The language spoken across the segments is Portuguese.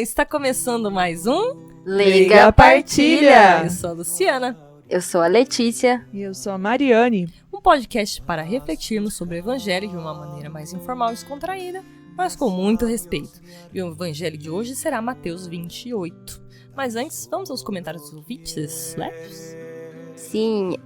Está começando mais um Liga Partilha! Eu sou a Luciana. Eu sou a Letícia. E eu sou a Mariane. Um podcast para refletirmos sobre o Evangelho de uma maneira mais informal e descontraída, mas com muito respeito. E o Evangelho de hoje será Mateus 28. Mas antes, vamos aos comentários dos ouvintes, Leves? Sim,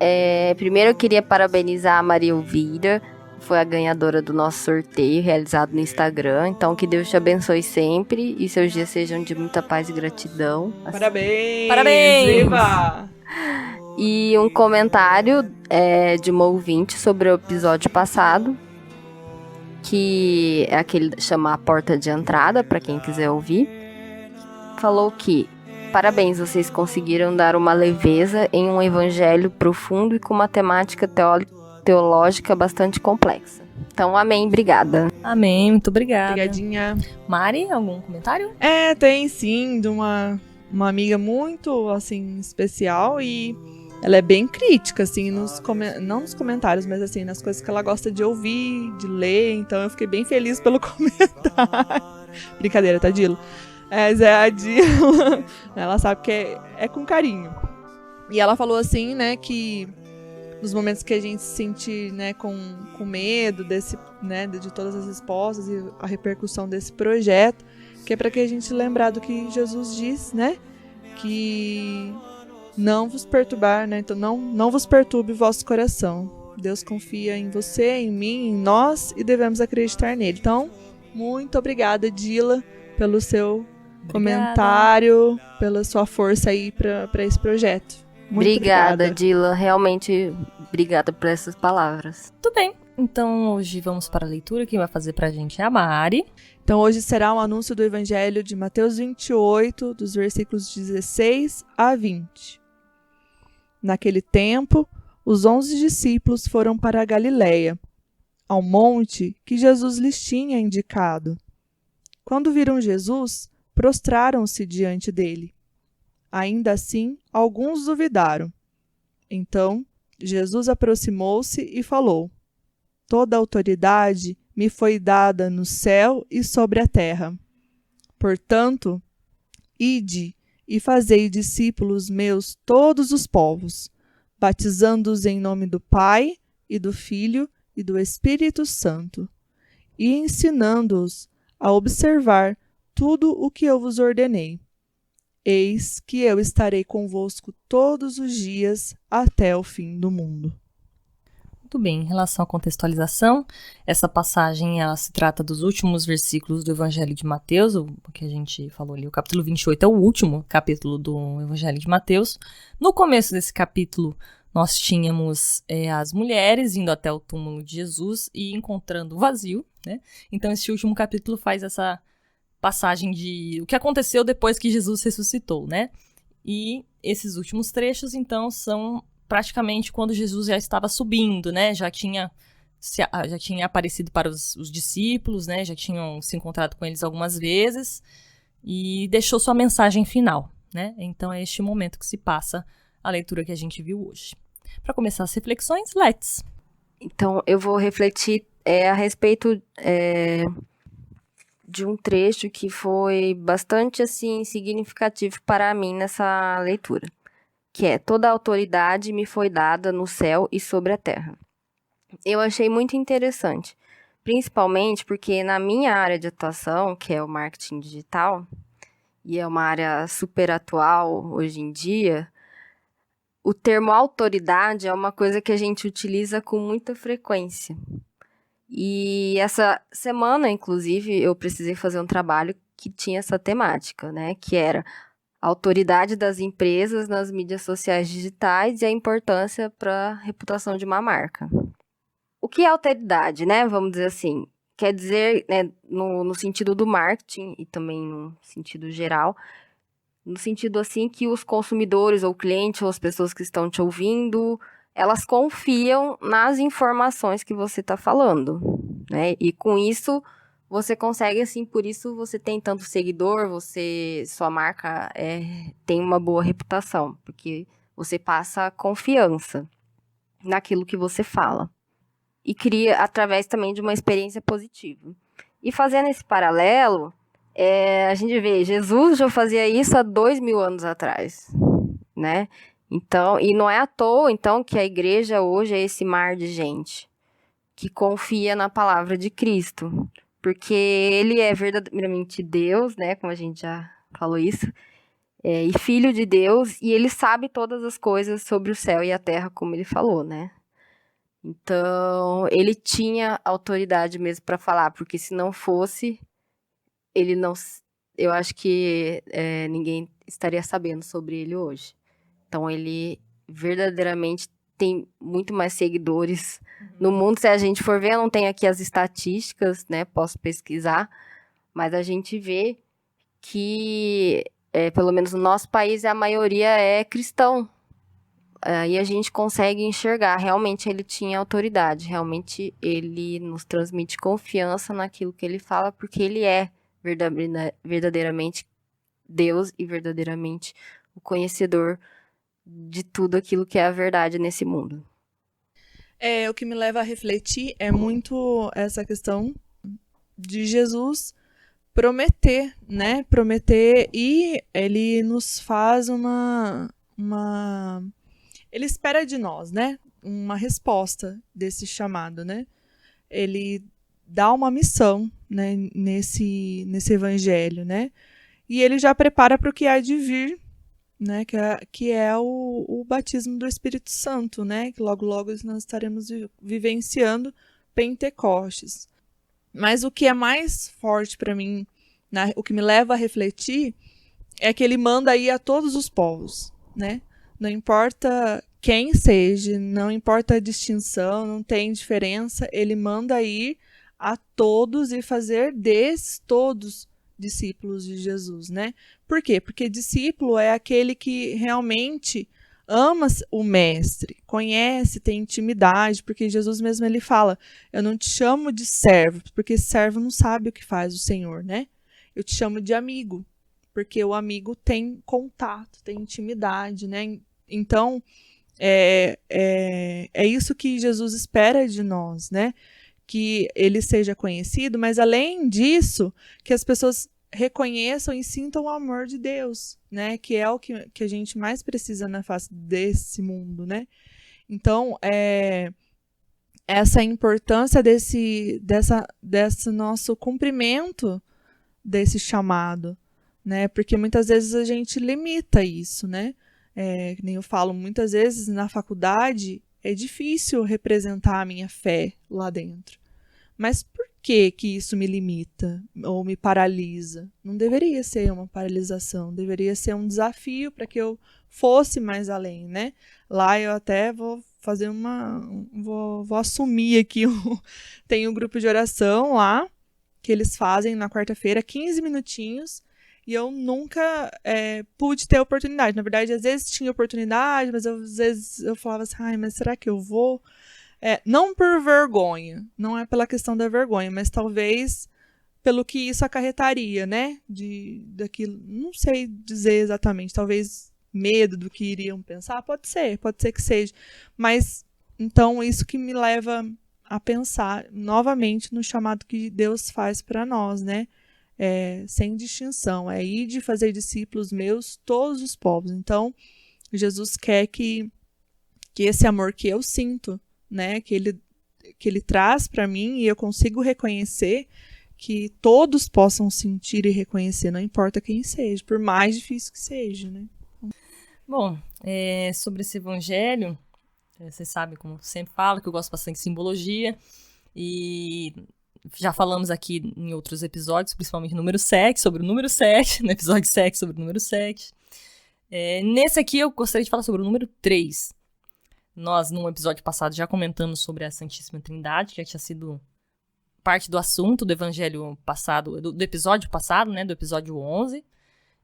primeiro eu queria parabenizar a Maria Elvira, que foi a ganhadora do nosso sorteio realizado no Instagram. Então, que Deus te abençoe sempre e seus dias sejam de muita paz e gratidão. Parabéns! Parabéns! Viva! E um comentário de uma ouvinte sobre o episódio passado, que é aquele chamar a porta de entrada, para quem quiser ouvir. Falou que, parabéns, vocês conseguiram dar uma leveza em um evangelho profundo e com uma temática teológica bastante complexa. Então, amém, obrigada. Amém, muito obrigada. Obrigadinha. Mari, algum comentário? Tem sim, de uma amiga muito, assim, especial e ela é bem crítica, assim, não nos comentários, mas assim, nas coisas que ela gosta de ouvir, de ler, então eu fiquei bem feliz pelo comentário. Brincadeira, tá, Dilo? Mas é a Dila, ela sabe que é com carinho. E ela falou assim, né, que nos momentos que a gente se sente, né, com medo desse, né, de todas as respostas e a repercussão desse projeto, que é para que a gente lembrar do que Jesus diz, né, que não vos perturbar, né, então não vos perturbe o vosso coração. Deus confia em você, em mim, em nós e devemos acreditar nele. Então, muito obrigada, Dila, pelo seu comentário, pela sua força aí para esse projeto. Muito obrigada, Dila. Realmente, obrigada por essas palavras. Tudo bem. Então, hoje vamos para a leitura. Quem vai fazer pra gente é a Mari. Então, hoje será um anúncio do Evangelho de Mateus 28, dos versículos 16 a 20. Naquele tempo, os 11 discípulos foram para a Galileia, ao monte que Jesus lhes tinha indicado. Quando viram Jesus, prostraram-se diante dele. Ainda assim, alguns duvidaram. Então, Jesus aproximou-se e falou: Toda autoridade me foi dada no céu e sobre a terra. Portanto, ide e fazei discípulos meus todos os povos, batizando-os em nome do Pai e do Filho e do Espírito Santo, e ensinando-os a observar tudo o que eu vos ordenei. Eis que eu estarei convosco todos os dias até o fim do mundo. Muito bem, em relação à contextualização, essa passagem ela se trata dos últimos versículos do Evangelho de Mateus, o que a gente falou ali, o capítulo 28 é o último capítulo do Evangelho de Mateus. No começo desse capítulo, nós tínhamos as mulheres indo até o túmulo de Jesus e encontrando o vazio, né? Então esse último capítulo faz essa passagem de o que aconteceu depois que Jesus ressuscitou, né? E esses últimos trechos, então, são praticamente quando Jesus já estava subindo, né? Já tinha aparecido para os discípulos, né? Já tinham se encontrado com eles algumas vezes e deixou sua mensagem final, né? Então é este momento que se passa a leitura que a gente viu hoje. Para começar as reflexões, let's! Então, eu vou refletir a respeito de um trecho que foi bastante, assim, significativo para mim nessa leitura, que é: toda a autoridade me foi dada no céu e sobre a terra. Eu achei muito interessante, principalmente porque na minha área de atuação, que é o marketing digital, e é uma área super atual hoje em dia, o termo autoridade é uma coisa que a gente utiliza com muita frequência. E essa semana, inclusive, eu precisei fazer um trabalho que tinha essa temática, né? Que era a autoridade das empresas nas mídias sociais digitais e a importância para a reputação de uma marca. O que é autoridade, né? Vamos dizer assim. Quer dizer, né, no sentido do marketing e também no sentido geral, no sentido assim que os consumidores ou clientes ou as pessoas que estão te ouvindo, elas confiam nas informações que você está falando, né? E com isso, você consegue, assim, por isso você tem tanto seguidor, sua marca tem uma boa reputação, porque você passa confiança naquilo que você fala. E cria através também de uma experiência positiva. E fazendo esse paralelo, A gente vê, Jesus já fazia isso há 2000 anos atrás, né? Então, e não é à toa, então, que a igreja hoje é esse mar de gente que confia na palavra de Cristo, porque ele é verdadeiramente Deus, né? Como a gente já falou isso, e filho de Deus, e ele sabe todas as coisas sobre o céu e a terra, como ele falou, né? Então, ele tinha autoridade mesmo para falar, porque se não fosse, ele não, eu acho que ninguém estaria sabendo sobre ele hoje. Então, ele verdadeiramente tem muito mais seguidores no mundo. Se a gente for ver, eu não tenho aqui as estatísticas, né? Posso pesquisar, mas a gente vê que, pelo menos no nosso país, a maioria é cristão. Aí a gente consegue enxergar, realmente ele tinha autoridade, realmente ele nos transmite confiança naquilo que ele fala, porque ele é verdadeiramente Deus e verdadeiramente o conhecedor de tudo aquilo que é a verdade nesse mundo. O que me leva a refletir é muito essa questão de Jesus prometer, né? Prometer, e ele nos faz ele espera de nós, né? Uma resposta desse chamado, né? Ele dá uma missão, né? Nesse evangelho, né? E ele já prepara para o que há de vir, né? Que é o batismo do Espírito Santo, né? Que logo nós estaremos vivenciando Pentecostes. Mas o que é mais forte para mim, né? O que me leva a refletir, é que ele manda ir a todos os povos, né? Não importa quem seja, não importa a distinção, não tem diferença, ele manda ir a todos e fazer desses todos discípulos de Jesus, né? Por quê? Porque discípulo é aquele que realmente ama o mestre, conhece, tem intimidade, porque Jesus mesmo ele fala, eu não te chamo de servo, porque servo não sabe o que faz o Senhor, né? Eu te chamo de amigo, porque o amigo tem contato, tem intimidade, né? Então, é isso que Jesus espera de nós, né? Que ele seja conhecido, mas além disso, que as pessoas reconheçam e sintam o amor de Deus, né? Que é o que a gente mais precisa na face desse mundo, né? Então, essa importância desse nosso cumprimento desse chamado, né? Porque muitas vezes a gente limita isso, né? Que nem eu falo, muitas vezes na faculdade é difícil representar a minha fé lá dentro. Mas por que isso me limita ou me paralisa? Não deveria ser uma paralisação, deveria ser um desafio para que eu fosse mais além, né? Lá eu até vou fazer vou assumir aqui, tem um grupo de oração lá, que eles fazem na quarta-feira, 15 minutinhos, e eu nunca pude ter oportunidade. Na verdade, às vezes tinha oportunidade, mas às vezes eu falava assim, mas será que eu vou? Não por vergonha, não é pela questão da vergonha, mas talvez pelo que isso acarretaria, né? Daquilo, não sei dizer exatamente, talvez medo do que iriam pensar, pode ser que seja. Mas, então, isso que me leva a pensar novamente no chamado que Deus faz para nós, né? Sem distinção, ir de fazer discípulos meus todos os povos. Então, Jesus quer que esse amor que eu sinto, né, que ele traz para mim e eu consigo reconhecer, que todos possam sentir e reconhecer, não importa quem seja, por mais difícil que seja, né? Bom, sobre esse evangelho, vocês sabem, como eu sempre falo, que eu gosto bastante de simbologia, e já falamos aqui em outros episódios, principalmente número 7, sobre o número 7, no episódio 7 sobre o número 7. Nesse aqui eu gostaria de falar sobre o número 3. Nós, num episódio passado, já comentamos sobre a Santíssima Trindade, que já tinha sido parte do assunto do evangelho passado, do episódio passado, né, do episódio 11.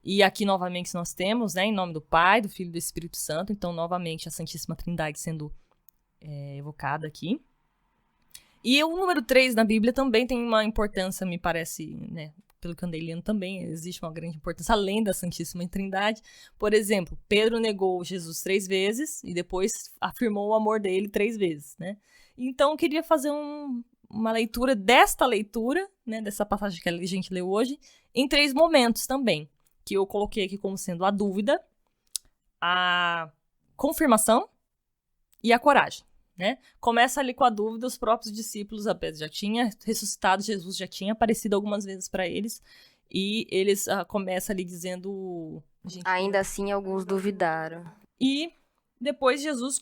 E aqui, novamente, nós temos, né, em nome do Pai, do Filho e do Espírito Santo, então, novamente, a Santíssima Trindade sendo evocada aqui. E o número 3 na Bíblia também tem uma importância, me parece, né, pelo que eu andei lendo também, existe uma grande importância além da Santíssima Trindade. Por exemplo, Pedro negou Jesus 3 vezes e depois afirmou o amor dele 3 vezes, né? Então, eu queria fazer uma leitura desta leitura, né, dessa passagem que a gente leu hoje, em 3 momentos também, que eu coloquei aqui como sendo a dúvida, a confirmação e a coragem, né? Começa ali com a dúvida, os próprios discípulos, já tinha ressuscitado, Jesus já tinha aparecido algumas vezes para eles, e eles começam ali dizendo... Gente, ainda assim, alguns duvidaram. E depois Jesus,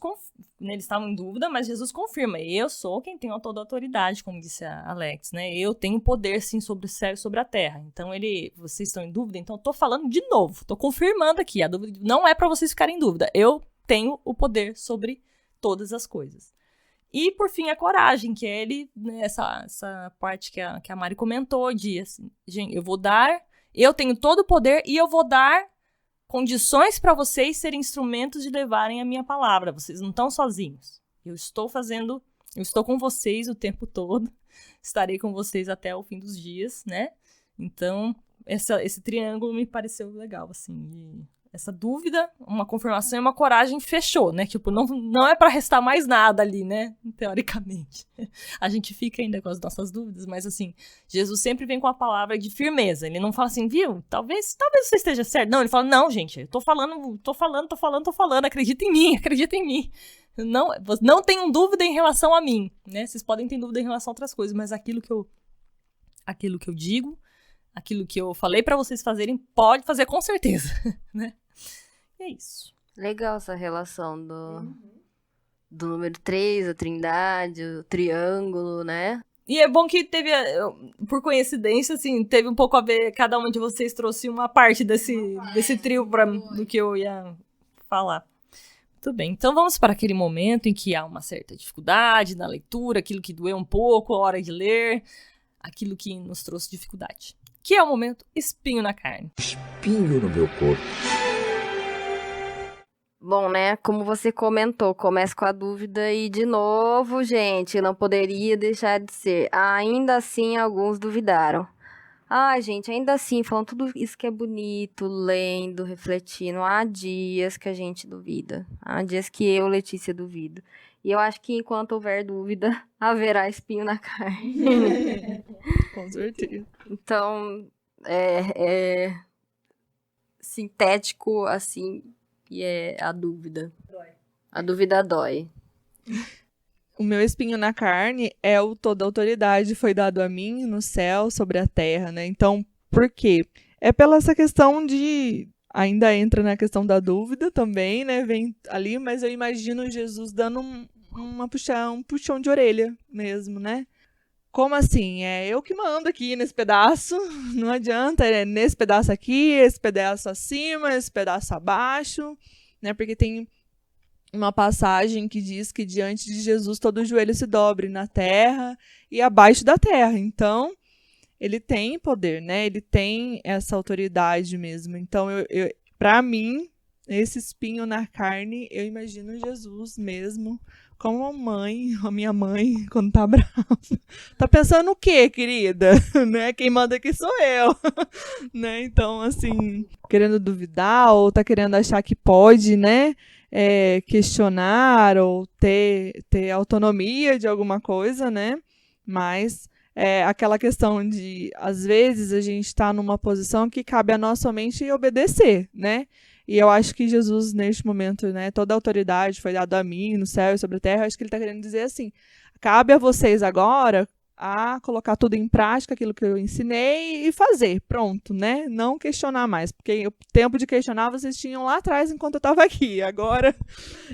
eles estavam em dúvida, mas Jesus confirma, eu sou quem tem toda a autoridade, como disse a Alex, né? Eu tenho poder, sim, sobre o céu e sobre a terra. Então, vocês estão em dúvida? Então, eu tô falando de novo, tô confirmando aqui, a dúvida não é para vocês ficarem em dúvida. Eu tenho o poder sobre todas as coisas. E, por fim, a coragem, que é né, essa parte que a Mari comentou, de assim, gente, eu tenho todo o poder e eu vou dar condições para vocês serem instrumentos de levarem a minha palavra. Vocês não estão sozinhos. Eu estou com vocês o tempo todo. Estarei com vocês até o fim dos dias, né? Então, esse triângulo me pareceu legal, assim. Essa dúvida, uma confirmação e uma coragem fechou, né? Tipo, não é para restar mais nada ali, né? Teoricamente. A gente fica ainda com as nossas dúvidas, mas assim, Jesus sempre vem com a palavra de firmeza. Ele não fala assim, viu? Talvez você esteja certo. Não, ele fala, não, gente, eu tô falando, acredita em mim. Não tenham dúvida em relação a mim, né? Vocês podem ter dúvida em relação a outras coisas, mas aquilo que eu digo, aquilo que eu falei pra vocês fazerem, pode fazer com certeza, né? E é isso. Legal essa relação do número 3, a trindade, o triângulo, né? E é bom que teve, por coincidência, assim, teve um pouco a ver, cada um de vocês trouxe uma parte desse trio do que eu ia falar. Muito bem, então vamos para aquele momento em que há uma certa dificuldade na leitura, aquilo que doeu um pouco, a hora de ler, aquilo que nos trouxe dificuldade. Que é o momento espinho na carne. Espinho no meu corpo. Bom, né? Como você comentou, começa com a dúvida e, de novo, gente, não poderia deixar de ser. Ainda assim, alguns duvidaram. Ai, gente, ainda assim, falando tudo isso que é bonito, lendo, refletindo, há dias que a gente duvida. Há dias que eu, Letícia, duvido. E eu acho que enquanto houver dúvida, haverá espinho na carne. Com certeza. Então, é sintético, assim, e é a dúvida. Dói. A dúvida dói. O meu espinho na carne é o toda autoridade foi dado a mim no céu, sobre a terra, né? Então, por quê? É pela essa questão de... Ainda entra na questão da dúvida também, né? Vem ali, mas eu imagino Jesus dando um puxão de orelha mesmo, né? Como assim? É eu que mando aqui nesse pedaço, não adianta, é nesse pedaço aqui, esse pedaço acima, esse pedaço abaixo, né? Porque tem uma passagem que diz que diante de Jesus todo joelho se dobre na terra e abaixo da terra. Então, ele tem poder, né? Ele tem essa autoridade mesmo. Então, para mim, esse espinho na carne, eu imagino Jesus mesmo como a minha mãe, quando tá brava. Tá pensando o quê, querida? Né? Quem manda aqui sou eu. Né? Então, assim, querendo duvidar ou tá querendo achar que pode, né? Questionar ou ter autonomia de alguma coisa, né? Mas aquela questão de, às vezes, a gente está numa posição que cabe a nós somente obedecer, né? E eu acho que Jesus, neste momento, né, toda a autoridade foi dada a mim, no céu e sobre a terra, acho que ele está querendo dizer assim, cabe a vocês agora a colocar tudo em prática, aquilo que eu ensinei e fazer, pronto, né? Não questionar mais, porque o tempo de questionar vocês tinham lá atrás enquanto eu estava aqui, agora,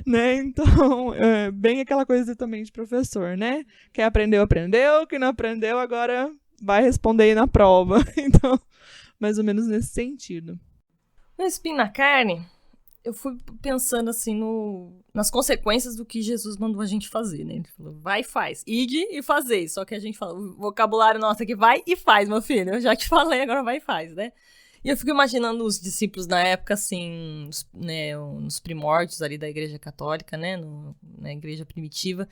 né? Então, bem aquela coisa também de professor, né? Quem aprendeu, aprendeu, quem não aprendeu, agora vai responder aí na prova. Então, mais ou menos nesse sentido. No espinho na carne, eu fui pensando assim nas consequências do que Jesus mandou a gente fazer, né? Ele falou, vai e faz. Ide e fazei. Só que a gente fala, o vocabulário nosso aqui, vai e faz, meu filho. Eu já te falei, agora vai e faz, né? E eu fico imaginando os discípulos na época, assim, nos primórdios ali da Igreja Católica, né? Na Igreja Primitiva.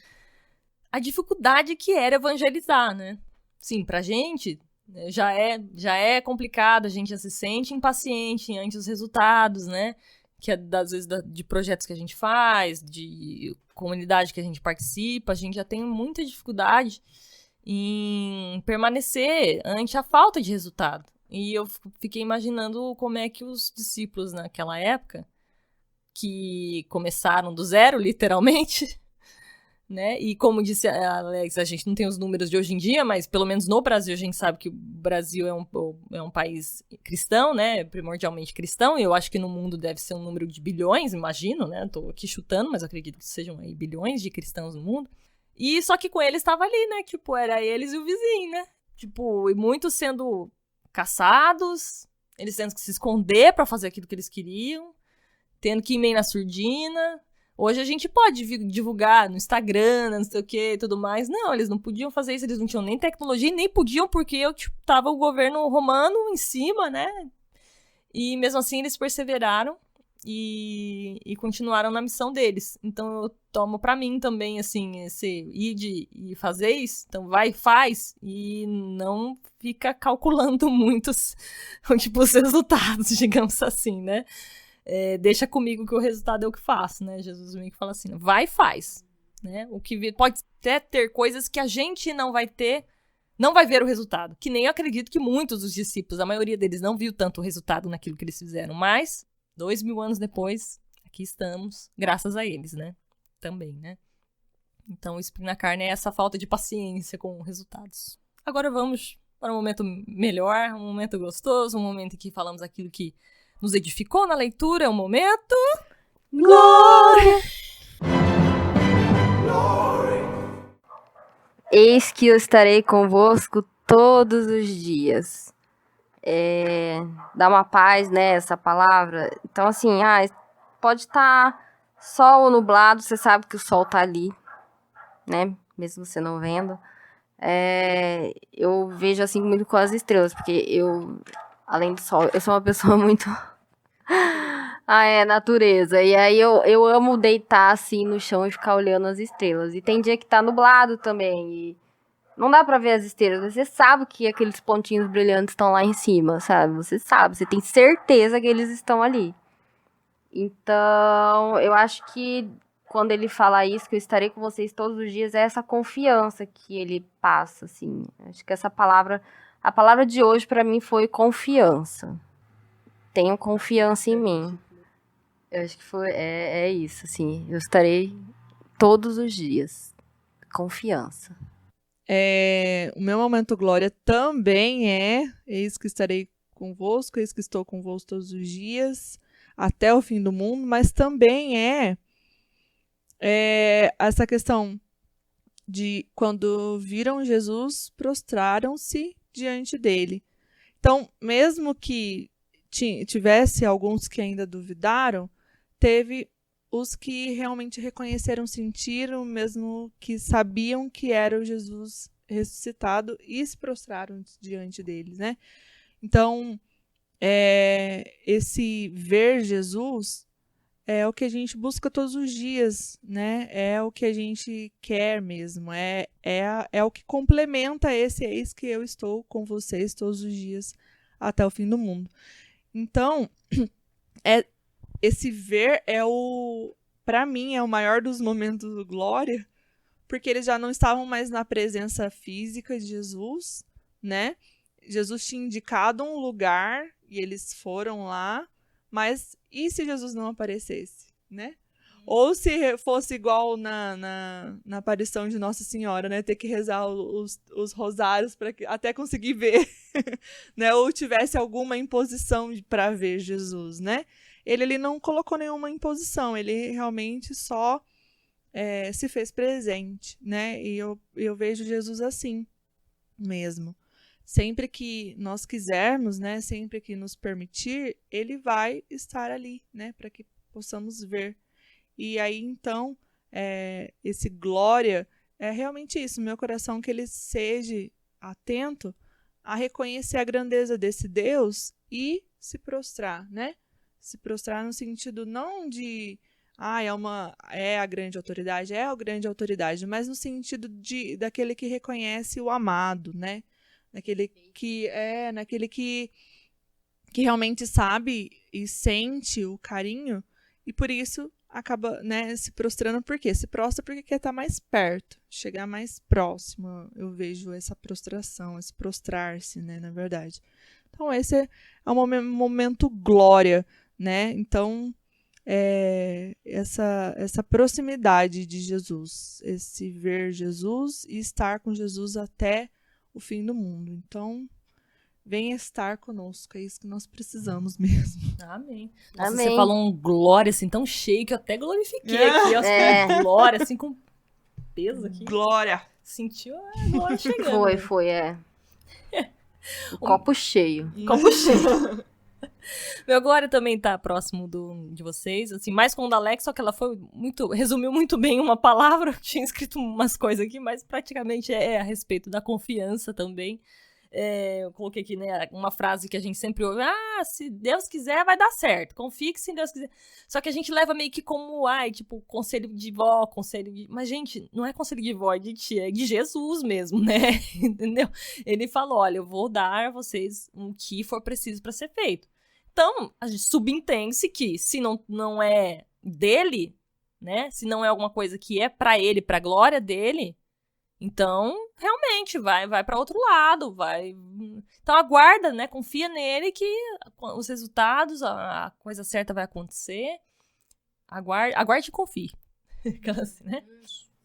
A dificuldade que era evangelizar, né? Sim, pra gente... Já é complicado, a gente já se sente impaciente ante os resultados, né? Que às vezes de projetos que a gente faz, de comunidade que a gente participa, a gente já tem muita dificuldade em permanecer ante a falta de resultado. E eu fiquei imaginando como é que os discípulos naquela época, que começaram do zero, literalmente, né? E como disse a Alex, a gente não tem os números de hoje em dia, mas pelo menos no Brasil a gente sabe que o Brasil é um país cristão, né? Primordialmente cristão, e eu acho que no mundo deve ser um número de bilhões, imagino, né? Tô aqui chutando, mas acredito que sejam aí bilhões de cristãos no mundo. E só que com eles estava ali, né? Tipo, era eles e o vizinho, né? Tipo, e muitos sendo caçados, eles tendo que se esconder pra fazer aquilo que eles queriam, tendo que ir meio na surdina. Hoje a gente pode divulgar no Instagram, não sei o que e tudo mais. Não, eles não podiam fazer isso, eles não tinham nem tecnologia, nem podiam porque tava o governo romano em cima, né? E mesmo assim eles perseveraram e continuaram na missão deles. Então eu tomo pra mim também, assim, esse ir e fazer isso. Então vai, faz e não fica calculando muito os resultados, digamos assim, né? Deixa comigo que o resultado é o que faço, né? Jesus meio que fala assim, vai e faz, né? O que pode até ter coisas que a gente não vai ver o resultado, que nem eu acredito que muitos dos discípulos, a maioria deles não viu tanto o resultado naquilo que eles fizeram, mas 2000 anos depois, aqui estamos, graças a eles, né? Também, né? Então o espinho na carne é essa falta de paciência com resultados. Agora vamos para um momento melhor, um momento gostoso, um momento em que falamos aquilo que nos edificou na leitura, um momento... Glória! Eis que eu estarei convosco todos os dias. Dá uma paz, né, essa palavra. Então, assim, pode estar sol ou nublado, você sabe que o sol tá ali, né, mesmo você não vendo. Eu vejo, assim, muito com as estrelas, porque além do sol, eu sou uma pessoa muito... natureza. E aí eu amo deitar assim no chão e ficar olhando as estrelas. E tem dia que tá nublado também. E não dá pra ver as estrelas. Você sabe que aqueles pontinhos brilhantes estão lá em cima, sabe? Você sabe, você tem certeza que eles estão ali. Então, eu acho que quando ele fala isso, que eu estarei com vocês todos os dias, é essa confiança que ele passa, assim. Acho que a palavra de hoje pra mim foi confiança. Tenho confiança em mim. Eu acho que é isso, assim. Eu estarei todos os dias. Confiança. O meu momento glória também eis que estarei convosco, eis que estou convosco todos os dias, até o fim do mundo, mas também essa questão de quando viram Jesus, prostraram-se diante dele. Então, mesmo que tivesse alguns que ainda duvidaram, teve os que realmente reconheceram, sentiram, mesmo que sabiam que era o Jesus ressuscitado e se prostraram diante deles, né? Então, esse ver Jesus é o que a gente busca todos os dias, né? É o que a gente quer mesmo, é o que complementa esse eis que eu estou com vocês todos os dias até o fim do mundo. Então, esse ver para mim, é o maior dos momentos do glória, porque eles já não estavam mais na presença física de Jesus, né? Jesus tinha indicado um lugar e eles foram lá, mas e se Jesus não aparecesse, né? Ou se fosse igual na aparição de Nossa Senhora, né? Ter que rezar os rosários para até conseguir ver, né? Ou tivesse alguma imposição para ver Jesus, né? Ele não colocou nenhuma imposição, ele realmente só se fez presente, né? E eu vejo Jesus assim mesmo. Sempre que nós quisermos, né? Sempre que nos permitir, ele vai estar ali, né? Para que possamos ver. E aí, então, esse glória é realmente isso. Meu coração que ele seja atento a reconhecer a grandeza desse Deus e se prostrar, né? Se prostrar no sentido não de é a grande autoridade, é a grande autoridade, mas no sentido daquele que reconhece o amado, né? Naquele que realmente sabe e sente o carinho e por isso acaba, né, se prostrando por quê? Se prostra porque quer estar mais perto, chegar mais próximo. Eu vejo essa prostração, esse prostrar-se, né, na verdade. Então, esse é um momento glória, né? Então, essa proximidade de Jesus, esse ver Jesus e estar com Jesus até o fim do mundo. Então, venha estar conosco, é isso que nós precisamos mesmo. Amém. Nossa, Amém. você falou um glória assim tão cheio que eu até glorifiquei aqui. Ó, glória, assim, com peso aqui. Glória! Sentiu a glória chegando. Foi. O copo cheio. Copo cheio. Meu glória também tá próximo de vocês, assim, mais com o da Alex, só que ela resumiu muito bem uma palavra. Eu tinha escrito umas coisas aqui, mas praticamente é a respeito da confiança também. Eu coloquei aqui, né, uma frase que a gente sempre ouve: se Deus quiser, vai dar certo. Confie que se Deus quiser. Só que a gente leva meio que como, tipo, conselho de vó, conselho de... Mas, gente, não é conselho de vó, é de tia, é de Jesus mesmo, né? Entendeu? Ele falou: olha, eu vou dar a vocês o que for preciso para ser feito. Então, a gente subentende-se que se não é dele, né, se não é alguma coisa que é para ele, pra glória dele, então, realmente, vai para outro lado, vai... Então, aguarda, né? Confia nele que os resultados, a coisa certa vai acontecer. Aguarde e confie. Assim, né?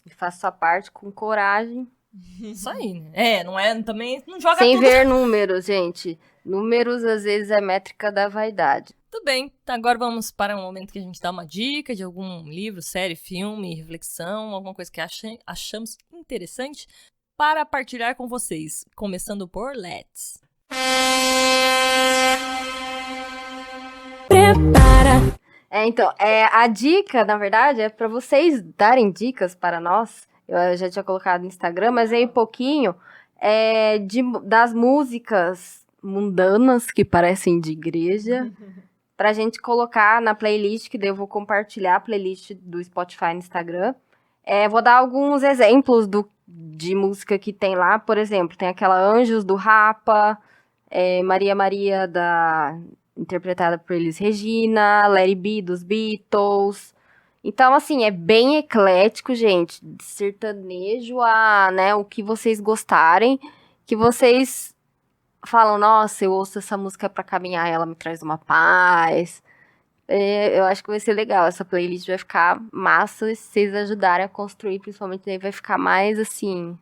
E faça sua parte com coragem. Isso aí, né? Também não joga Sem tudo. ver números, gente. Números, às vezes, é métrica da vaidade. Tudo bem, agora vamos para um momento que a gente dá uma dica de algum livro, série, filme, reflexão, alguma coisa que achamos interessante para partilhar com vocês. Começando por Let's. Prepara! Então, a dica, na verdade, é para vocês darem dicas para nós. Eu já tinha colocado no Instagram, mas aí um pouquinho das músicas mundanas que parecem de igreja. Pra gente colocar na playlist, que daí eu vou compartilhar a playlist do Spotify no Instagram. Vou dar alguns exemplos de música que tem lá. Por exemplo, tem aquela Anjos, do Rapa, Maria Maria, interpretada por Elis Regina, Let It Be, dos Beatles. Então, assim, é bem eclético, gente. De sertanejo a, né, o que vocês gostarem, que vocês falam: nossa, eu ouço essa música pra caminhar, ela me traz uma paz. Eu acho que vai ser legal, essa playlist vai ficar massa se vocês ajudarem a construir, principalmente aí vai ficar mais, assim,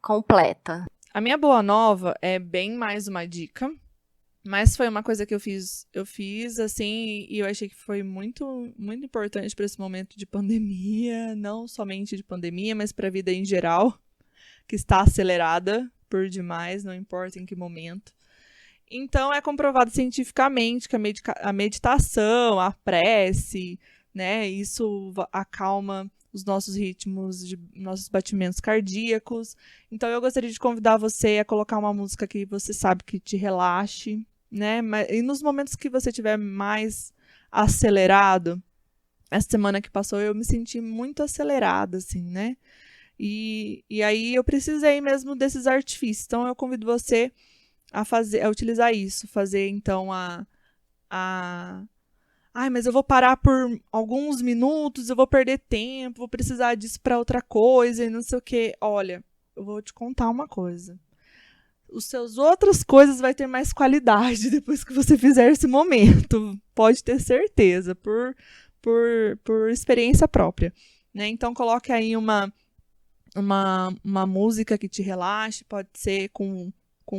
completa. A minha boa nova é bem mais uma dica, mas foi uma coisa que eu fiz assim, e eu achei que foi muito, muito importante para esse momento de pandemia, não somente de pandemia, mas para a vida em geral, que está acelerada por demais, não importa em que momento. Então, é comprovado cientificamente que a meditação, a prece, né, isso acalma os nossos ritmos, nossos batimentos cardíacos. Então, eu gostaria de convidar você a colocar uma música que você sabe que te relaxe, né? E nos momentos que você estiver mais acelerado, essa semana que passou eu me senti muito acelerada, assim, né? E aí eu precisei mesmo desses artifícios. Então, eu convido você a utilizar isso. Fazer, então, mas eu vou parar por alguns minutos, eu vou perder tempo, vou precisar disso para outra coisa e não sei o quê. Olha, eu vou te contar uma coisa. Os seus outras coisas vai ter mais qualidade depois que você fizer esse momento. Pode ter certeza, por experiência própria, né? Então, coloque aí uma música que te relaxe, pode ser com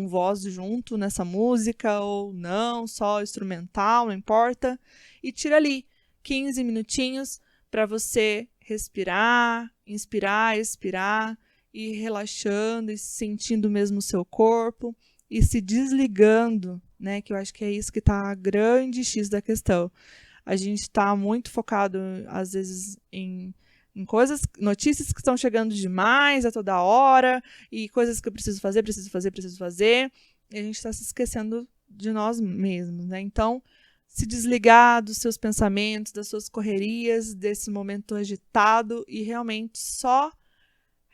voz junto nessa música ou não, só instrumental, não importa. E tira ali 15 minutinhos para você respirar, inspirar, expirar, e relaxando e sentindo mesmo o seu corpo e se desligando, né? Que eu acho que é isso que está a grande X da questão. A gente está muito focado, às vezes, em coisas, notícias que estão chegando demais a toda hora, e coisas que eu preciso fazer, e a gente está se esquecendo de nós mesmos, né? Então, se desligar dos seus pensamentos, das suas correrias, desse momento agitado, e realmente só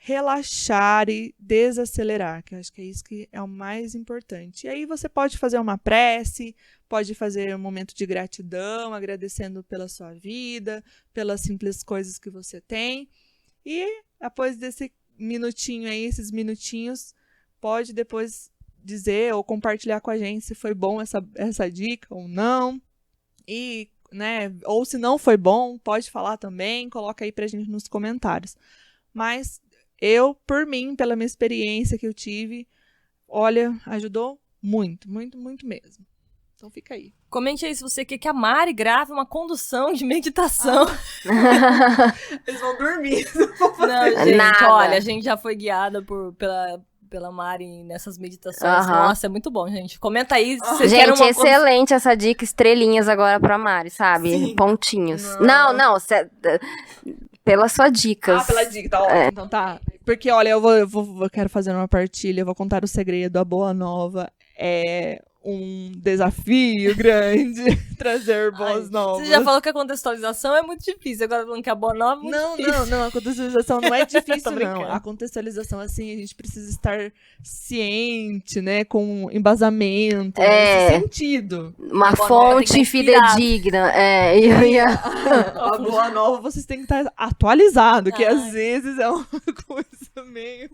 relaxar e desacelerar, que eu acho que é isso que é o mais importante. E aí você pode fazer uma prece, pode fazer um momento de gratidão, agradecendo pela sua vida, pelas simples coisas que você tem. E depois desse minutinho aí, esses minutinhos, pode depois dizer ou compartilhar com a gente se foi bom essa dica ou não. E, né, ou se não foi bom, pode falar também, coloca aí pra gente nos comentários. Mas eu, por mim, pela minha experiência que eu tive, olha, ajudou muito, muito, muito mesmo. Então fica aí. Comente aí se você quer que a Mari grave uma condução de meditação. Eles vão dormir. Não, gente, Nada. olha, a gente já foi guiada pela Mari nessas meditações. Aham. Nossa, é muito bom, gente. Comenta aí se vocês querem Gente, uma excelente essa dica, estrelinhas agora pra Mari, sabe? Sim. Pontinhos. Não, pela sua dica. Pela dica, tá ótimo. Então tá. Porque, olha, eu quero fazer uma partilha, eu vou contar o segredo. A boa nova é um desafio grande trazer boas novas. Você já falou que a contextualização é muito difícil. Agora falando que a boa nova é muito difícil. Não, a contextualização não é difícil, Tô não. brincando. A contextualização, assim, a gente precisa estar ciente, né, com embasamento, nesse sentido. Uma Agora ela tem que fonte estar inspirada. fidedigna. A boa nova, vocês têm que estar atualizado, que Ai. às vezes é uma coisa meio...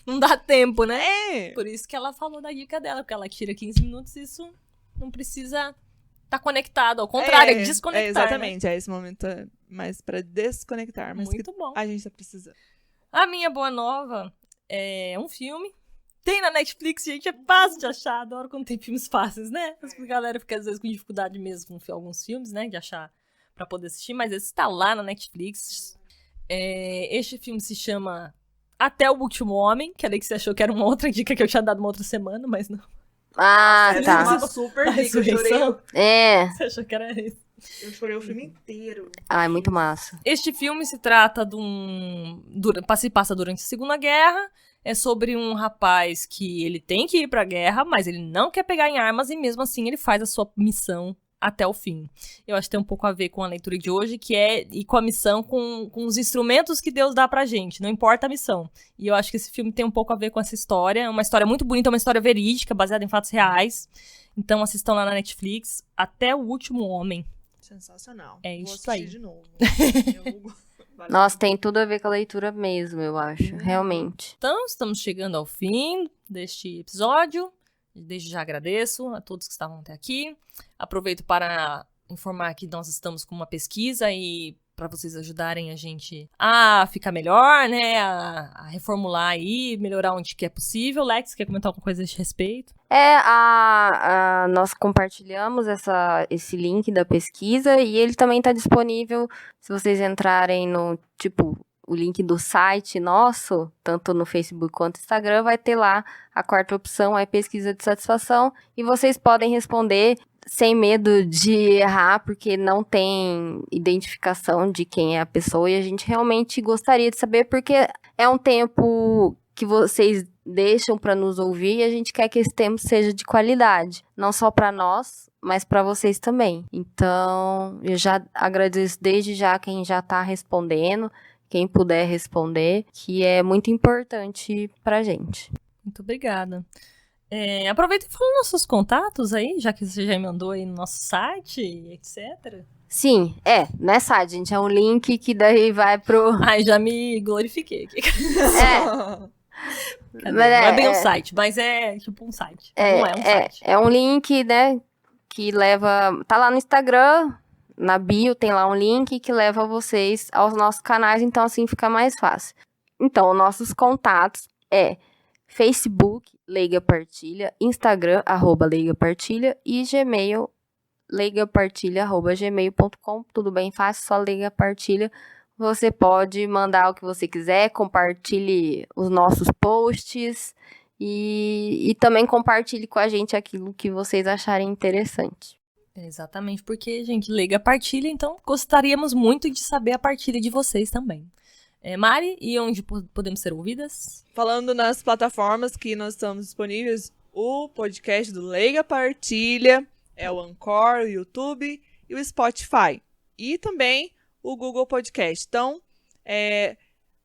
Não dá tempo, né? É. Por isso que ela falou da dica dela, porque ela tira 15 minutos e isso não precisa estar conectado. Ao contrário, é desconectar. Exatamente, esse momento é mais pra desconectar, Né? mas Muito que bom. a gente tá precisando. A minha boa nova é um filme. Tem na Netflix, gente, é fácil de achar. Adoro quando tem filmes fáceis, né? A galera fica às vezes com dificuldade mesmo com alguns filmes, né? De achar pra poder assistir, mas esse tá lá na Netflix. Este filme se chama Até o Último Homem, que a Alexia achou que era uma outra dica que eu tinha dado uma outra semana, mas não. Ah, Essa é tá. uma super dica, Ressurreição. Você achou que era isso? eu chorei o filme inteiro. Ai, muito massa. Este filme se trata de se passa durante a Segunda Guerra. É sobre um rapaz que ele tem que ir pra guerra, mas ele não quer pegar em armas e mesmo assim ele faz a sua missão até o fim. Eu acho que tem um pouco a ver com a leitura de hoje, que é ir com a missão com os instrumentos que Deus dá pra gente, não importa a missão. E eu acho que esse filme tem um pouco a ver com essa história. É uma história muito bonita, uma história verídica, baseada em fatos reais. Então assistam lá na Netflix, Até o Último Homem. Sensacional. É Vou isso assistir aí. de novo. Valeu. Nossa, tem tudo a ver com a leitura mesmo, eu acho. Realmente. Então, estamos chegando ao fim deste episódio. Desde já agradeço a todos que estavam até aqui. Aproveito para informar que nós estamos com uma pesquisa e para vocês ajudarem a gente a ficar melhor, né? A reformular aí, melhorar onde que é possível. Lex, quer comentar alguma coisa a esse respeito? Nós compartilhamos esse link da pesquisa e ele também está disponível se vocês entrarem no, o link do site nosso, tanto no Facebook quanto no Instagram, vai ter lá a quarta opção, é pesquisa de satisfação, e vocês podem responder sem medo de errar, porque não tem identificação de quem é a pessoa, e a gente realmente gostaria de saber, porque é um tempo que vocês deixam para nos ouvir, e a gente quer que esse tempo seja de qualidade, não só para nós, mas para vocês também. Então, eu já agradeço desde já quem já está respondendo, quem puder responder, que é muito importante pra gente. Muito obrigada. Aproveita e fala nossos contatos aí, já que você já mandou aí no nosso site, etc. Sim, não é site, gente, é um link que daí vai pro... Ai, já me glorifiquei aqui. Mas Não é bem um site, mas é tipo um site. Não é um site. É um link, né, que leva... Tá lá no Instagram, na bio tem lá um link que leva vocês aos nossos canais, então assim fica mais fácil. Então, nossos contatos é Facebook, Leiga Partilha, Instagram, @leigapartilha e Gmail, leigapartilha@gmail.com, tudo bem fácil, só Leiga Partilha. Você pode mandar o que você quiser, compartilhe os nossos posts e também compartilhe com a gente aquilo que vocês acharem interessante. Exatamente, porque, gente, Leiga Partilha, então gostaríamos muito de saber a partilha de vocês também. Mari, e onde podemos ser ouvidas? Falando nas plataformas que nós estamos disponíveis, o podcast do Leiga Partilha é o Anchor, o YouTube e o Spotify. E também o Google Podcast. Então,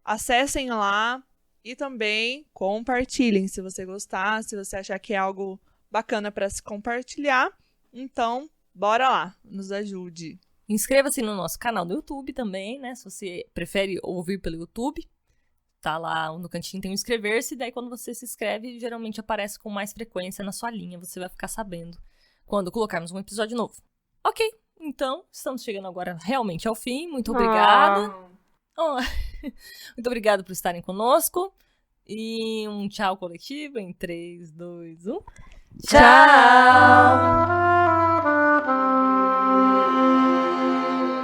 acessem lá, E também compartilhem se você gostar, se você achar que é algo bacana para se compartilhar. Então, bora lá, nos ajude. Inscreva-se no nosso canal do YouTube também, né? Se você prefere ouvir pelo YouTube, tá lá no cantinho tem o inscrever-se, daí quando você se inscreve, geralmente aparece com mais frequência na sua linha, você vai ficar sabendo quando colocarmos um episódio novo. Ok, então, estamos chegando agora realmente ao fim, muito obrigada. Muito obrigada por estarem conosco. E um tchau coletivo em 3, 2, 1. Tchau!